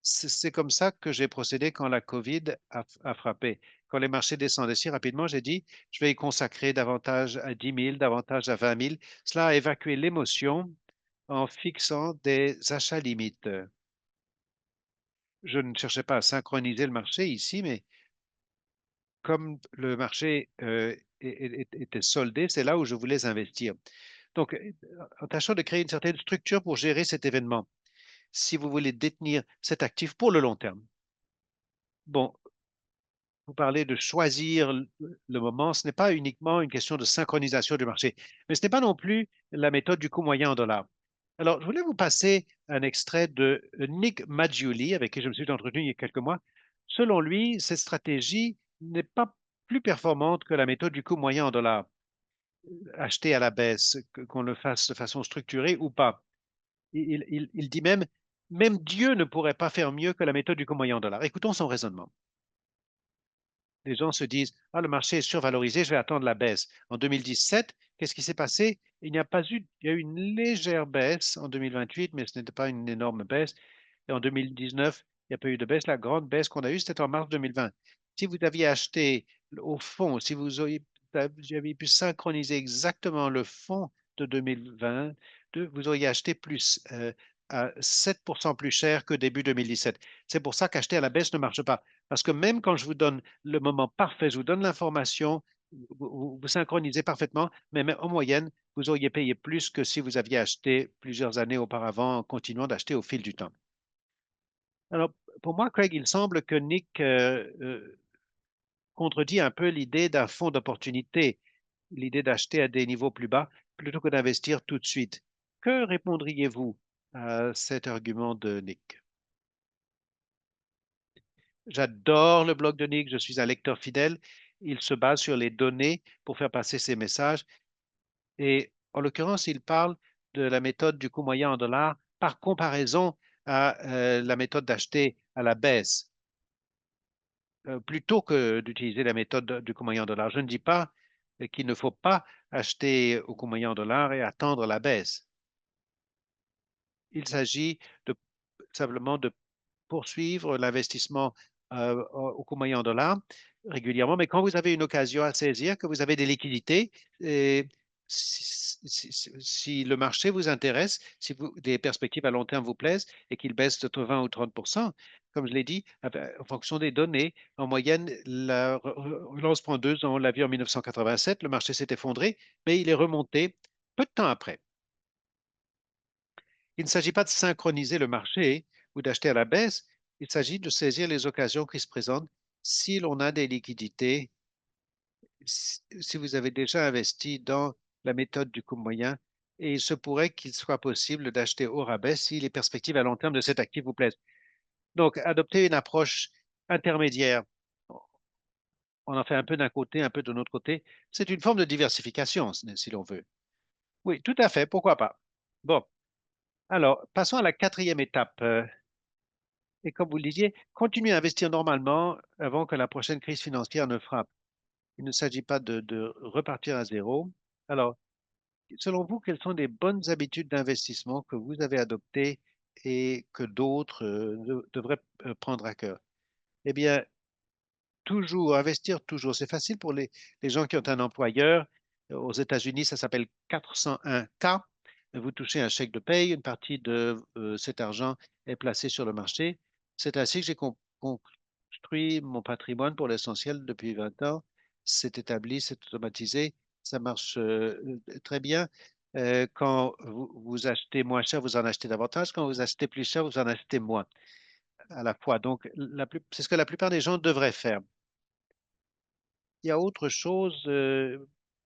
C'est comme ça que j'ai procédé quand la COVID a frappé. Quand les marchés descendaient si rapidement, j'ai dit, je vais y consacrer davantage à 10 000, davantage à 20 000. Cela a évacué l'émotion en fixant des achats limites. Je ne cherchais pas à synchroniser le marché ici, mais comme le marché était soldé, c'est là où je voulais investir. Donc, en tâchant de créer une certaine structure pour gérer cet événement, si vous voulez détenir cet actif pour le long terme. Bon, vous parlez de choisir le moment, ce n'est pas uniquement une question de synchronisation du marché, mais ce n'est pas non plus la méthode du coût moyen en dollars. Alors, je voulais vous passer un extrait de Nick Maggiulli, avec qui je me suis entretenu il y a quelques mois. Selon lui, cette stratégie n'est pas plus performante que la méthode du coût moyen en dollars, acheter à la baisse, qu'on le fasse de façon structurée ou pas. Il dit même Dieu ne pourrait pas faire mieux que la méthode du coût moyen en dollars. Écoutons son raisonnement. Les gens se disent, ah, le marché est survalorisé, je vais attendre la baisse. En 2017, qu'est-ce qui s'est passé? Il n'y a pas eu, il y a eu une légère baisse en 2028, mais ce n'était pas une énorme baisse. Et en 2019, il n'y a pas eu de baisse. La grande baisse qu'on a eue, c'était en mars 2020. Si vous aviez acheté au fond, si vous aviez pu synchroniser exactement le fond de 2020, vous auriez acheté plus à 7% plus cher que début 2017. C'est pour ça qu'acheter à la baisse ne marche pas. Parce que même quand je vous donne le moment parfait, je vous donne l'information, vous synchronisez parfaitement, mais en moyenne, vous auriez payé plus que si vous aviez acheté plusieurs années auparavant en continuant d'acheter au fil du temps. Alors, pour moi, Craig, il semble que Nick contredit un peu l'idée d'un fonds d'opportunité, l'idée d'acheter à des niveaux plus bas plutôt que d'investir tout de suite. Que répondriez-vous à cet argument de Nick? J'adore le blog de Nick, je suis un lecteur fidèle. Il se base sur les données pour faire passer ses messages. Et en l'occurrence, il parle de la méthode du coût moyen en dollars par comparaison à la méthode d'acheter à la baisse, plutôt que d'utiliser la méthode du coût moyen en dollars. Je ne dis pas qu'il ne faut pas acheter au coût moyen en dollars et attendre la baisse. Il s'agit simplement de poursuivre l'investissement au coût moyen en dollars régulièrement. Mais quand vous avez une occasion à saisir, que vous avez des liquidités, et si le marché vous intéresse, si des perspectives à long terme vous plaisent et qu'il baisse de 20 ou 30%, comme je l'ai dit, en fonction des données, en moyenne, la relance prend 2 ans. On l'a vu en 1987, le marché s'est effondré, mais il est remonté peu de temps après. Il ne s'agit pas de synchroniser le marché ou d'acheter à la baisse, il s'agit de saisir les occasions qui se présentent si l'on a des liquidités, si vous avez déjà investi dans la méthode du coût moyen, et il se pourrait qu'il soit possible d'acheter au rabais si les perspectives à long terme de cet actif vous plaisent. Donc, adopter une approche intermédiaire, on en fait un peu d'un côté, un peu de l'autre côté, c'est une forme de diversification, si l'on veut. Oui, tout à fait, pourquoi pas. Bon, alors, passons à la quatrième étape. Et comme vous le disiez, continuez à investir normalement avant que la prochaine crise financière ne frappe. Il ne s'agit pas de repartir à zéro. Alors, selon vous, quelles sont les bonnes habitudes d'investissement que vous avez adoptées et que d'autres devraient prendre à cœur? Eh bien, toujours, investir toujours. C'est facile pour les gens qui ont un employeur. Aux États-Unis, ça s'appelle 401K. Vous touchez un chèque de paye, une partie de cet argent est placée sur le marché. C'est ainsi que j'ai construit mon patrimoine pour l'essentiel depuis 20 ans. C'est établi, c'est automatisé, ça marche très bien. Quand vous achetez moins cher, vous en achetez davantage. Quand vous achetez plus cher, vous en achetez moins à la fois. Donc, c'est ce que la plupart des gens devraient faire. Il y a autre chose.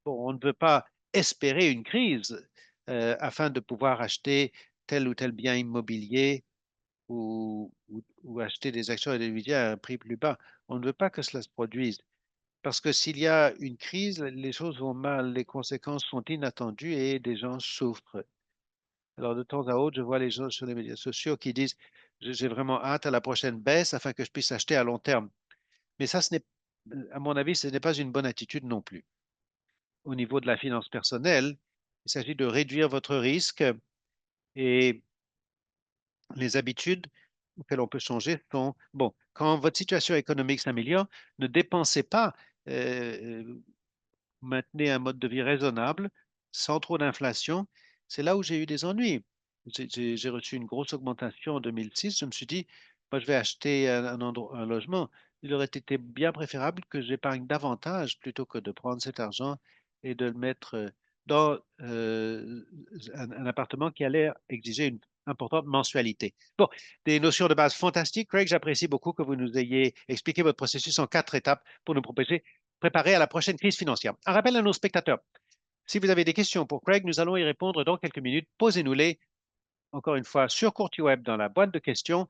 Bon, on ne veut pas espérer une crise afin de pouvoir acheter tel ou tel bien immobilier ou acheter des actions individuelles à un prix plus bas. On ne veut pas que cela se produise. Parce que s'il y a une crise, les choses vont mal, les conséquences sont inattendues et des gens souffrent. Alors, de temps à autre, je vois les gens sur les médias sociaux qui disent, j'ai vraiment hâte à la prochaine baisse afin que je puisse acheter à long terme. Mais ça, à mon avis, ce n'est pas une bonne attitude non plus. Au niveau de la finance personnelle, il s'agit de réduire votre risque et les habitudes auxquelles on peut changer sont, bon, quand votre situation économique s'améliore, ne dépensez pas, maintenez un mode de vie raisonnable, sans trop d'inflation. C'est là où j'ai eu des ennuis. J'ai reçu une grosse augmentation en 2006. Je me suis dit, moi, je vais acheter un logement. Il aurait été bien préférable que j'épargne davantage plutôt que de prendre cet argent et de le mettre dans un appartement qui allait exiger une importante mensualité. Bon, des notions de base fantastiques. Craig, j'apprécie beaucoup que vous nous ayez expliqué votre processus en 4 étapes pour nous proposer préparer à la prochaine crise financière. Un rappel à nos spectateurs. Si vous avez des questions pour Craig, nous allons y répondre dans quelques minutes. Posez-nous-les, encore une fois, sur CourtierWeb dans la boîte de questions,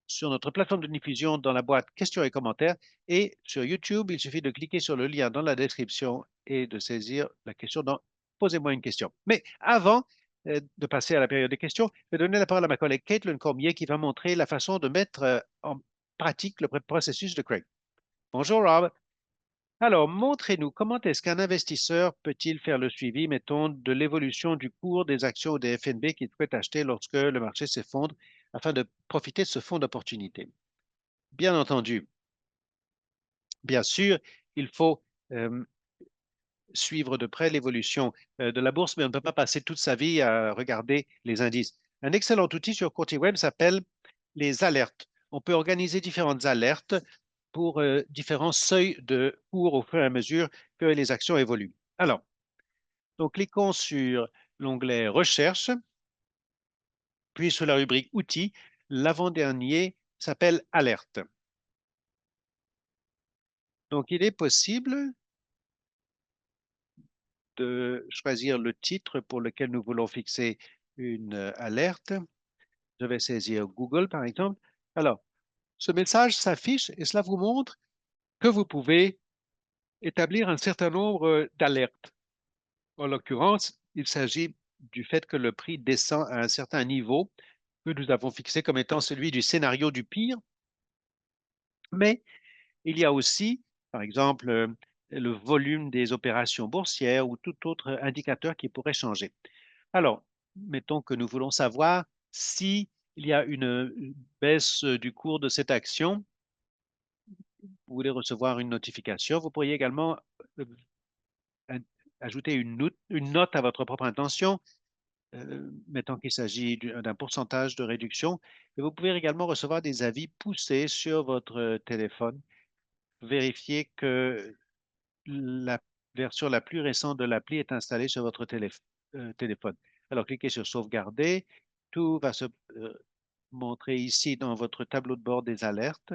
sur notre plateforme de diffusion dans la boîte questions et commentaires, et sur YouTube, il suffit de cliquer sur le lien dans la description et de saisir la question dans Posez-moi une question. Mais avant de passer à la période des questions, je vais donner la parole à ma collègue Caitlin Cormier qui va montrer la façon de mettre en pratique le processus de Craig. Bonjour Rob. Alors, montrez-nous comment est-ce qu'un investisseur peut-il faire le suivi, mettons, de l'évolution du cours des actions ou des FNB qu'il souhaite acheter lorsque le marché s'effondre afin de profiter de ce fonds d'opportunité. Bien entendu, bien sûr, il faut euh, suivre de près l'évolution de la bourse, mais on ne peut pas passer toute sa vie à regarder les indices. Un excellent outil sur Courtier Web s'appelle les alertes. On peut organiser différentes alertes pour différents seuils de cours au fur et à mesure que les actions évoluent. Alors, donc cliquons sur l'onglet Recherche, puis sur la rubrique Outils, l'avant-dernier s'appelle Alerte. Donc, il est possible de choisir le titre pour lequel nous voulons fixer une alerte. Je vais saisir Google, par exemple. Alors, ce message s'affiche et cela vous montre que vous pouvez établir un certain nombre d'alertes. En l'occurrence, il s'agit du fait que le prix descend à un certain niveau que nous avons fixé comme étant celui du scénario du pire. Mais il y a aussi, par exemple, le volume des opérations boursières ou tout autre indicateur qui pourrait changer. Alors, mettons que nous voulons savoir s'il y a une baisse du cours de cette action. Vous voulez recevoir une notification. Vous pourriez également euh, ajouter une note à votre propre intention, mettons qu'il s'agit d'un pourcentage de réduction. Et vous pouvez également recevoir des avis poussés sur votre téléphone. Vérifiez que la version la plus récente de l'appli est installée sur votre téléphone. Alors, cliquez sur Sauvegarder. Tout va se montrer ici dans votre tableau de bord des alertes.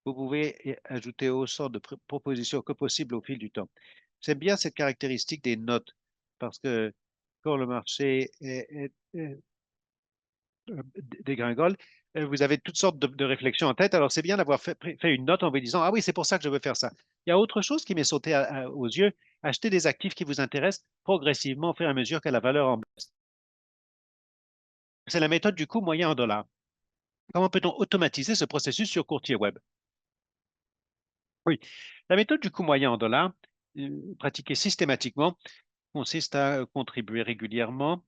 Vous pouvez ajouter autant de propositions que possible au fil du temps. J'aime bien cette caractéristique des notes parce que quand le marché dégringole, vous avez toutes sortes de réflexions en tête. Alors, c'est bien d'avoir fait une note en vous disant, ah oui, c'est pour ça que je veux faire ça. Il y a autre chose qui m'est sauté aux yeux, acheter des actifs qui vous intéressent progressivement au fur et à mesure que la valeur en baisse. C'est la méthode du coût moyen en dollars. Comment peut-on automatiser ce processus sur courtier web? Oui, la méthode du coût moyen en dollars, pratiquée systématiquement, consiste à contribuer régulièrement.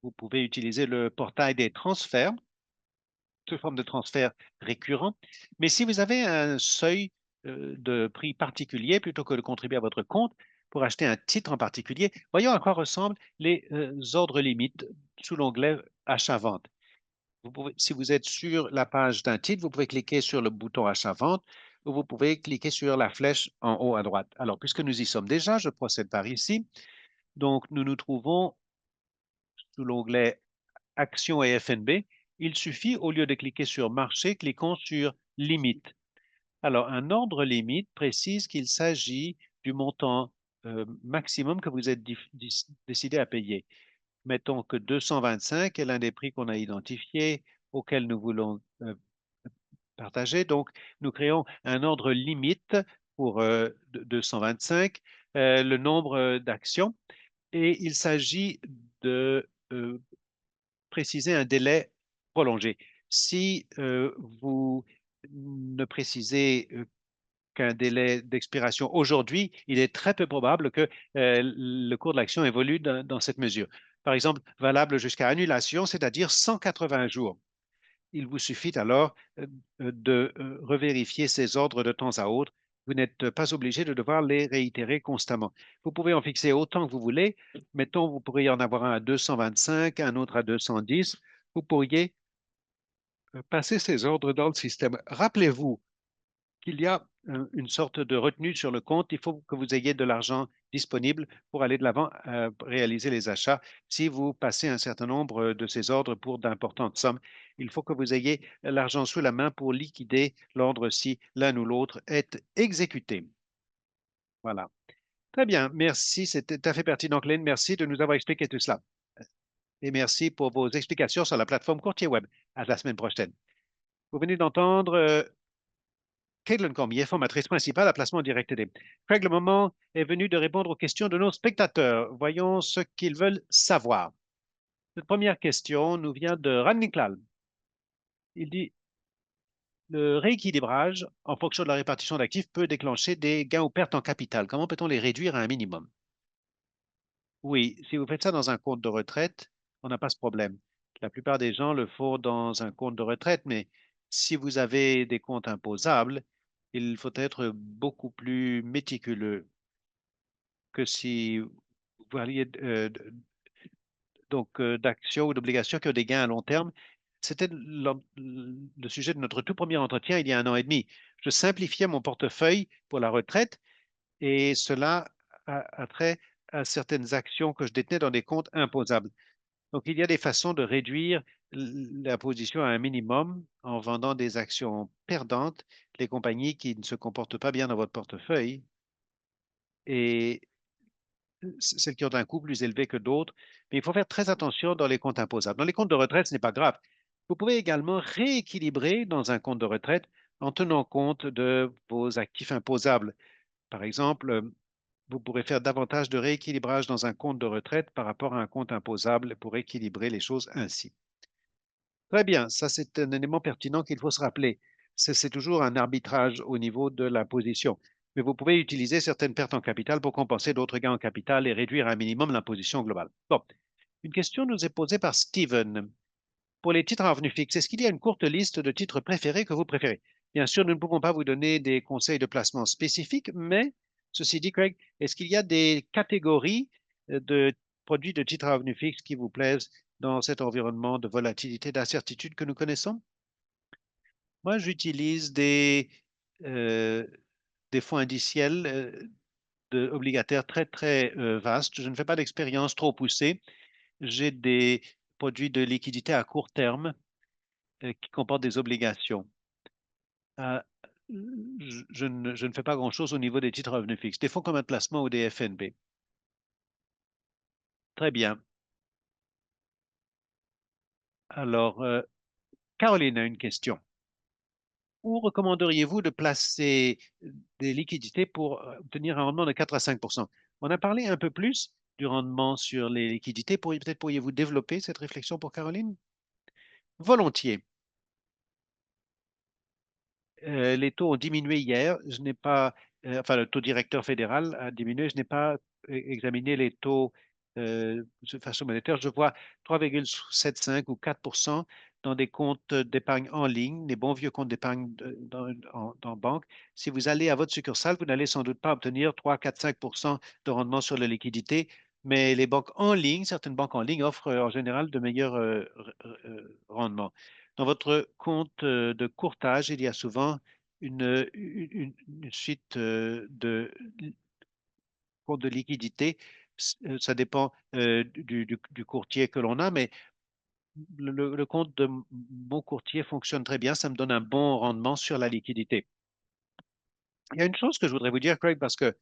Vous pouvez utiliser le portail des transferts sous forme de transfert récurrent. Mais si vous avez un seuil de prix particulier, plutôt que de contribuer à votre compte pour acheter un titre en particulier, voyons à quoi ressemblent les ordres limites sous l'onglet Achat-vente. Si vous êtes sur la page d'un titre, vous pouvez cliquer sur le bouton Achat-vente ou vous pouvez cliquer sur la flèche en haut à droite. Alors, puisque nous y sommes déjà, je procède par ici. Donc, nous nous trouvons sous l'onglet Actions et FNB, il suffit, au lieu de cliquer sur Marché, cliquons sur Limite. Alors, un ordre limite précise qu'il s'agit du montant maximum que vous êtes décidé à payer. Mettons que 225 est l'un des prix qu'on a identifié, auquel nous voulons partager. Donc, nous créons un ordre limite pour 225, le nombre d'actions, et il s'agit de préciser un délai prolongé. Si vous ne précisez qu'un délai d'expiration aujourd'hui, il est très peu probable que le cours de l'action évolue dans cette mesure. Par exemple, valable jusqu'à annulation, c'est-à-dire 180 jours. Il vous suffit alors de revérifier ces ordres de temps à autre. Vous n'êtes pas obligé de devoir les réitérer constamment. Vous pouvez en fixer autant que vous voulez. Mettons, vous pourriez en avoir un à 225, un autre à 210. Vous pourriez passer ces ordres dans le système. Rappelez-vous qu'il y a une sorte de retenue sur le compte. Il faut que vous ayez de l'argent disponible pour aller de l'avant, réaliser les achats. Si vous passez un certain nombre de ces ordres pour d'importantes sommes, il faut que vous ayez l'argent sous la main pour liquider l'ordre si l'un ou l'autre est exécuté. Voilà. Très bien. Merci. C'était tout à fait pertinent, Glenn. Merci de nous avoir expliqué tout cela. Et merci pour vos explications sur la plateforme Courtier Web. À la semaine prochaine. Vous venez d'entendre Caitlin Cormier, formatrice principale à Placement Direct TD. Craig, le moment est venu de répondre aux questions de nos spectateurs. Voyons ce qu'ils veulent savoir. Cette première question nous vient de Ranniklal. Il dit, le rééquilibrage en fonction de la répartition d'actifs peut déclencher des gains ou pertes en capital. Comment peut-on les réduire à un minimum? Oui, si vous faites ça dans un compte de retraite, on n'a pas ce problème. La plupart des gens le font dans un compte de retraite, mais si vous avez des comptes imposables, il faut être beaucoup plus méticuleux que si vous parliez d'actions ou d'obligations qui ont des gains à long terme. C'était le sujet de notre tout premier entretien il y a un an et demi. Je simplifiais mon portefeuille pour la retraite et cela a trait à certaines actions que je détenais dans des comptes imposables. Donc, il y a des façons de réduire la position à un minimum en vendant des actions perdantes, les compagnies qui ne se comportent pas bien dans votre portefeuille et celles qui ont un coût plus élevé que d'autres. Mais il faut faire très attention dans les comptes imposables. Dans les comptes de retraite, ce n'est pas grave. Vous pouvez également rééquilibrer dans un compte de retraite en tenant compte de vos actifs imposables. Par exemple, vous pourrez faire davantage de rééquilibrage dans un compte de retraite par rapport à un compte imposable pour équilibrer les choses ainsi. Très bien, ça c'est un élément pertinent qu'il faut se rappeler. C'est toujours un arbitrage au niveau de la position. Mais vous pouvez utiliser certaines pertes en capital pour compenser d'autres gains en capital et réduire à un minimum l'imposition globale. Bon, une question nous est posée par Steven. Pour les titres à revenu fixe, est-ce qu'il y a une courte liste de titres préférés que vous préférez? Bien sûr, nous ne pouvons pas vous donner des conseils de placement spécifiques, mais ceci dit, Craig, est-ce qu'il y a des catégories de produits de titres à revenu fixe qui vous plaisent dans cet environnement de volatilité, d'incertitude que nous connaissons? Moi, j'utilise euh, des fonds indiciels obligataires très, très vastes. Je ne fais pas d'expérience trop poussée. J'ai des produits de liquidité à court terme qui comportent des obligations. Euh, je ne fais pas grand-chose au niveau des titres à revenus fixes, des fonds communs de placement ou des FNB. Très bien. Alors, Caroline a une question. Où recommanderiez-vous de placer des liquidités pour obtenir un rendement de 4 à 5? On a parlé un peu plus du rendement sur les liquidités. Peut-être pourriez-vous développer cette réflexion pour Caroline? Volontiers. Les taux ont diminué hier. Je n'ai pas, enfin, le taux directeur fédéral a diminué. Je n'ai pas examiné les taux de façon monétaire. Je vois 3,75 ou 4 dans des comptes d'épargne en ligne, des bons vieux comptes d'épargne dans banque. Si vous allez à votre succursale, vous n'allez sans doute pas obtenir 3, 4, 5 de rendement sur la liquidité, mais les banques en ligne, certaines banques en ligne offrent en général de meilleurs rendements. Dans votre compte de courtage, il y a souvent une suite de comptes de liquidité. Ça dépend du courtier que l'on a, mais le compte de mon courtier fonctionne très bien. Ça me donne un bon rendement sur la liquidité. Il y a une chose que je voudrais vous dire, Craig, parce que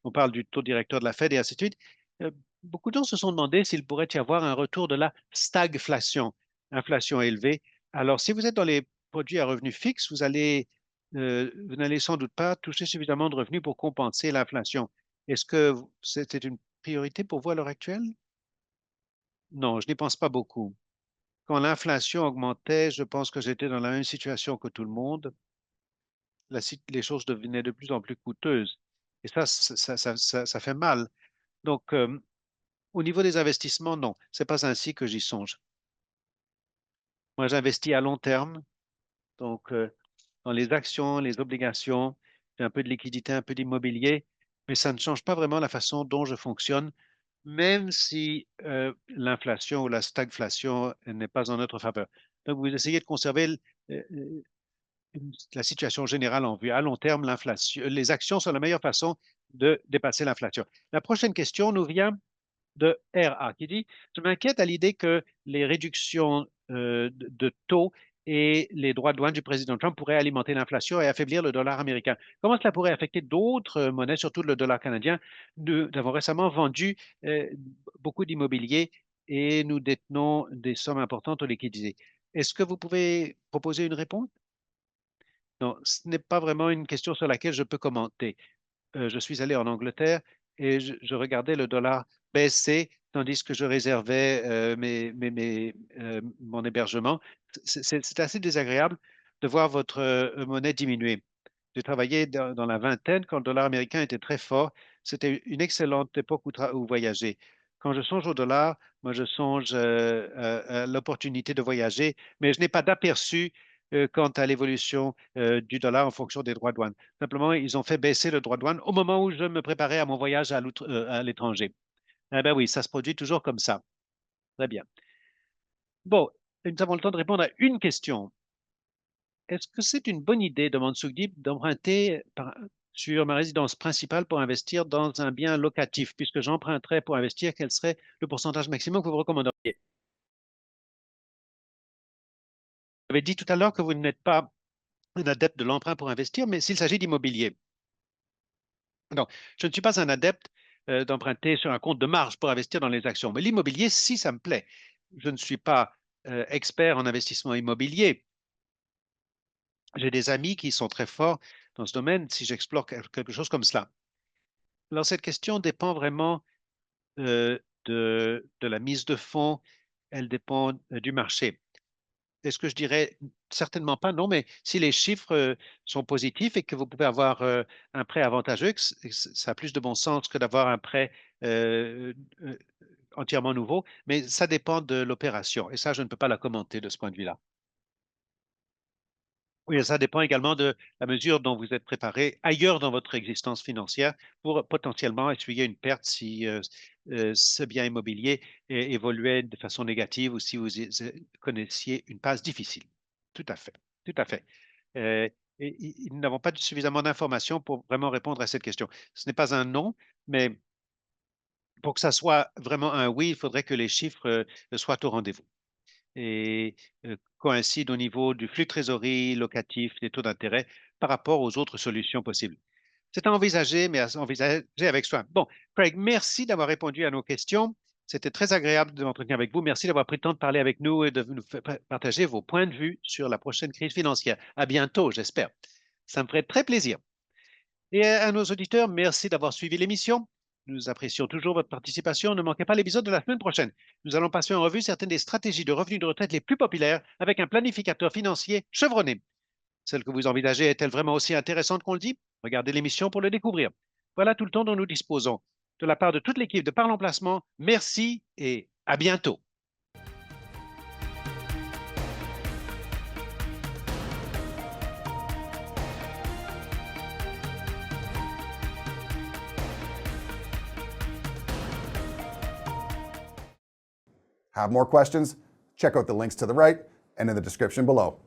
on parle du taux directeur de la Fed et ainsi de suite. Euh, Beaucoup de gens se sont demandé s'il pourrait y avoir un retour de la stagflation, inflation élevée. Alors, si vous êtes dans les produits à revenus fixes, vous n'allez sans doute pas toucher suffisamment de revenus pour compenser l'inflation. Est-ce que c'était une priorité pour vous à l'heure actuelle? Non, je n'y pense pas beaucoup. Quand l'inflation augmentait, je pense que j'étais dans la même situation que tout le monde. Les choses devenaient de plus en plus coûteuses. Et ça fait mal. Donc, au niveau des investissements, non, c'est pas ainsi que j'y songe. Moi, j'investis à long terme, donc dans les actions, les obligations, j'ai un peu de liquidité, un peu d'immobilier, mais ça ne change pas vraiment la façon dont je fonctionne, même si l'inflation ou la stagflation n'est pas en notre faveur. Donc, vous essayez de conserver euh, euh, la situation générale en vue. À long terme, l'inflation, les actions sont la meilleure façon de dépasser l'inflation. La prochaine question nous vient de RA qui dit, je m'inquiète à l'idée que les réductions de taux et les droits de douane du président Trump pourraient alimenter l'inflation et affaiblir le dollar américain. Comment cela pourrait affecter d'autres monnaies, surtout le dollar canadien? Nous avons récemment vendu euh, beaucoup d'immobilier et nous détenons des sommes importantes aux liquidités. Est-ce que vous pouvez proposer une réponse? Non, ce n'est pas vraiment une question sur laquelle je peux commenter. Je suis allé en Angleterre et je regardais le dollar baisser tandis que je réservais mon hébergement. C'est assez désagréable de voir votre monnaie diminuer. J'ai travaillé dans la vingtaine quand le dollar américain était très fort. C'était une excellente époque où voyager. Quand je songe au dollar, moi je songe à l'opportunité de voyager, mais je n'ai pas d'aperçu quant à l'évolution du dollar en fonction des droits de douane. Simplement, ils ont fait baisser le droit de douane au moment où je me préparais à mon voyage à l'étranger. Eh bien oui, ça se produit toujours comme ça. Très bien. Bon, nous avons le temps de répondre à une question. Est-ce que c'est une bonne idée, demande Sougdip, d'emprunter sur ma résidence principale pour investir dans un bien locatif? Puisque j'emprunterais pour investir, quel serait le pourcentage maximum que vous recommanderiez? Vous avez dit tout à l'heure que vous n'êtes pas un adepte de l'emprunt pour investir, mais s'il s'agit d'immobilier. Donc, je ne suis pas un adepte d'emprunter sur un compte de marge pour investir dans les actions. Mais l'immobilier, si ça me plaît. Je ne suis pas expert en investissement immobilier. J'ai des amis qui sont très forts dans ce domaine si j'explore quelque chose comme cela. Alors, cette question dépend vraiment euh, de la mise de fonds. Elle dépend du marché. Est-ce que je dirais certainement pas, non, mais si les chiffres sont positifs et que vous pouvez avoir un prêt avantageux, ça a plus de bon sens que d'avoir un prêt euh, euh, entièrement nouveau, mais ça dépend de l'opération et ça, je ne peux pas la commenter de ce point de vue-là. Oui, et ça dépend également de la mesure dont vous êtes préparé ailleurs dans votre existence financière pour potentiellement essuyer une perte si ce bien immobilier évoluait de façon négative ou si vous connaissiez une passe difficile. Tout à fait, tout à fait. Euh, nous n'avons pas suffisamment d'informations pour vraiment répondre à cette question. Ce n'est pas un non, mais pour que ça soit vraiment un oui, il faudrait que les chiffres soient au rendez-vous et coïncident au niveau du flux de trésorerie locatif, des taux d'intérêt par rapport aux autres solutions possibles. C'est à envisager, mais à envisager avec soin. Bon, Craig, merci d'avoir répondu à nos questions. C'était très agréable de m'entretenir avec vous. Merci d'avoir pris le temps de parler avec nous et de nous partager vos points de vue sur la prochaine crise financière. À bientôt, j'espère. Ça me ferait très plaisir. Et à nos auditeurs, merci d'avoir suivi l'émission. Nous apprécions toujours votre participation. Ne manquez pas l'épisode de la semaine prochaine. Nous allons passer en revue certaines des stratégies de revenus de retraite les plus populaires avec un planificateur financier chevronné. Celle que vous envisagez est-elle vraiment aussi intéressante qu'on le dit? Regardez l'émission pour le découvrir. Voilà tout le temps dont nous disposons. De la part de toute l'équipe de Parlons Placement, merci et à bientôt. Have more questions? Check out the links to the right and in the description below.